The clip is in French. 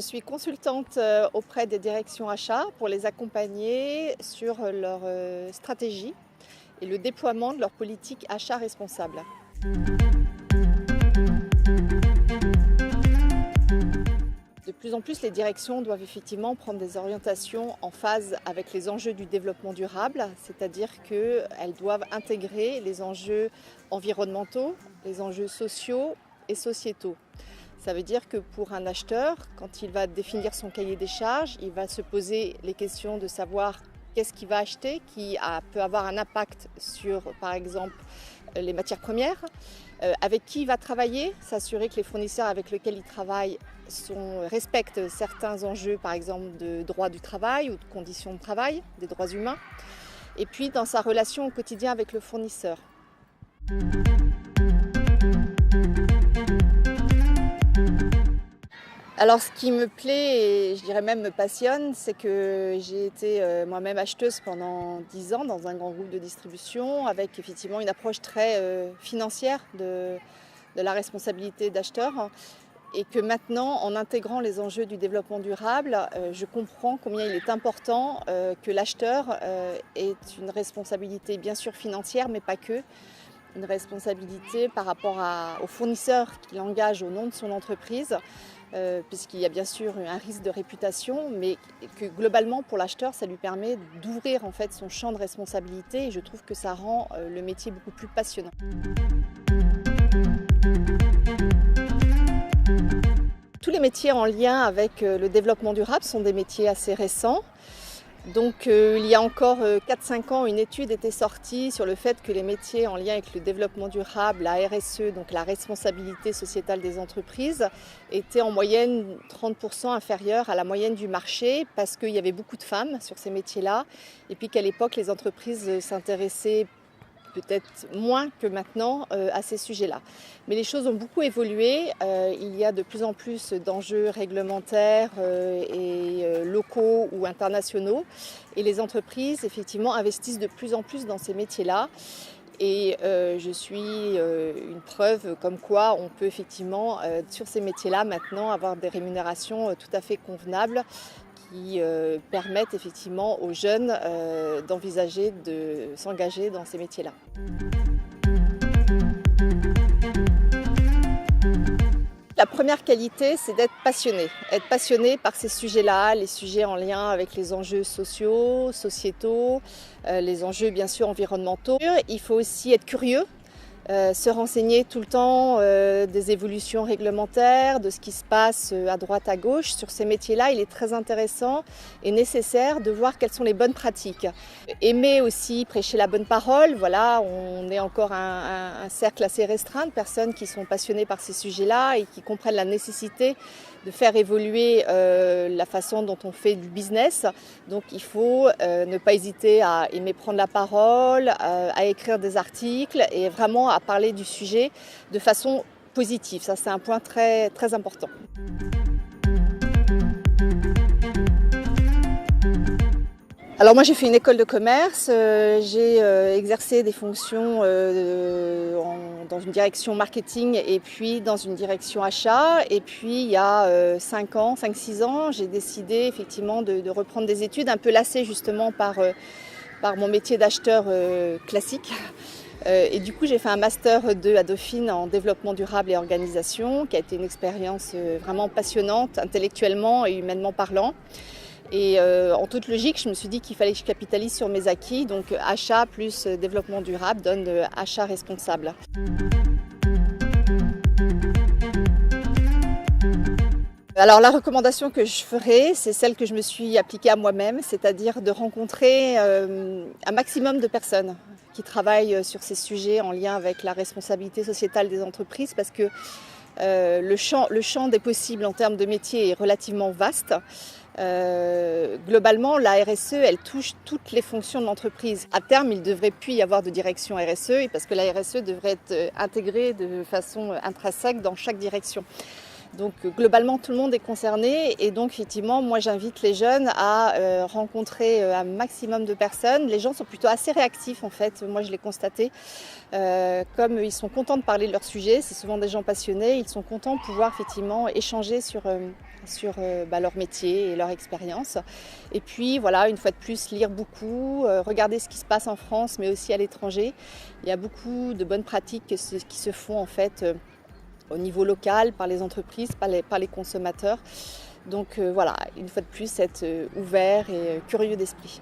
suis consultante auprès des directions achats pour les accompagner sur leur stratégie et le déploiement de leur politique achat responsable. De plus en plus, les directions doivent effectivement prendre des orientations en phase avec les enjeux du développement durable, c'est-à-dire qu'elles doivent intégrer les enjeux environnementaux, les enjeux sociaux et sociétaux. Ça veut dire que pour un acheteur, quand il va définir son cahier des charges, il va se poser les questions de savoir qu'est-ce qu'il va acheter, qui peut avoir un impact sur, par exemple, les matières premières, avec qui il va travailler, s'assurer que les fournisseurs avec lesquels il travaille respectent certains enjeux, par exemple de droit du travail ou de conditions de travail, des droits humains, et puis dans sa relation au quotidien avec le fournisseur. Alors ce qui me plaît et je dirais même me passionne, c'est que j'ai été moi-même acheteuse pendant 10 ans dans un grand groupe de distribution avec effectivement une approche très financière de la responsabilité d'acheteur et que maintenant en intégrant les enjeux du développement durable, je comprends combien il est important que l'acheteur ait une responsabilité bien sûr financière mais pas que. Une responsabilité par rapport aux fournisseurs qu'il engage au nom de son entreprise, puisqu'il y a bien sûr un risque de réputation, mais que globalement pour l'acheteur, ça lui permet d'ouvrir en fait son champ de responsabilité et je trouve que ça rend le métier beaucoup plus passionnant. Tous les métiers en lien avec le développement durable sont des métiers assez récents. Donc il y a encore 4-5 ans, une étude était sortie sur le fait que les métiers en lien avec le développement durable, la RSE, donc la responsabilité sociétale des entreprises, étaient en moyenne 30% inférieurs à la moyenne du marché parce qu'il y avait beaucoup de femmes sur ces métiers-là et puis qu'à l'époque les entreprises s'intéressaient peut-être moins que maintenant à ces sujets-là. Mais les choses ont beaucoup évolué. Il y a de plus en plus d'enjeux réglementaires et locaux ou internationaux. Et les entreprises, effectivement, investissent de plus en plus dans ces métiers-là. Et je suis une preuve comme quoi on peut effectivement, sur ces métiers-là, maintenant, avoir des rémunérations tout à fait convenables qui permettent effectivement aux jeunes d'envisager de s'engager dans ces métiers-là. La première qualité, c'est d'être passionné. Être passionné par ces sujets-là, les sujets en lien avec les enjeux sociaux, sociétaux, les enjeux bien sûr environnementaux. Il faut aussi être curieux. Se renseigner tout le temps des évolutions réglementaires, de ce qui se passe à droite, à gauche. Sur ces métiers-là, il est très intéressant et nécessaire de voir quelles sont les bonnes pratiques. Aimer aussi prêcher la bonne parole. Voilà, on est encore un cercle assez restreint de personnes qui sont passionnées par ces sujets-là et qui comprennent la nécessité de faire évoluer la façon dont on fait du business. Donc il faut ne pas hésiter à aimer prendre la parole, à écrire des articles et vraiment à parler du sujet de façon positive. Ça, c'est un point très, très important. Alors moi j'ai fait une école de commerce, j'ai exercé des fonctions dans une direction marketing et puis dans une direction achat. Et puis il y a 5-6 ans, j'ai décidé effectivement de reprendre des études, un peu lassée justement par mon métier d'acheteur classique. Et du coup j'ai fait un master 2 à Dauphine en développement durable et organisation, qui a été une expérience vraiment passionnante, intellectuellement et humainement parlant. Et en toute logique, je me suis dit qu'il fallait que je capitalise sur mes acquis. Donc achat plus développement durable donne achat responsable. Alors la recommandation que je ferai, c'est celle que je me suis appliquée à moi-même, c'est-à-dire de rencontrer un maximum de personnes qui travaillent sur ces sujets en lien avec la responsabilité sociétale des entreprises parce que le champ des possibles en termes de métier est relativement vaste. Globalement, la RSE, elle touche toutes les fonctions de l'entreprise. À terme, il ne devrait plus y avoir de direction RSE parce que la RSE devrait être intégrée de façon intrinsèque dans chaque direction. Donc globalement, tout le monde est concerné et donc effectivement, moi j'invite les jeunes à rencontrer un maximum de personnes. Les gens sont plutôt assez réactifs en fait, moi je l'ai constaté. Comme ils sont contents de parler de leur sujet, c'est souvent des gens passionnés, ils sont contents de pouvoir effectivement échanger sur leur métier et leur expérience. Et puis voilà, une fois de plus, lire beaucoup, regarder ce qui se passe en France mais aussi à l'étranger. Il y a beaucoup de bonnes pratiques qui se font en fait au niveau local, par les entreprises, par les consommateurs. Donc voilà, une fois de plus, être ouvert et curieux d'esprit.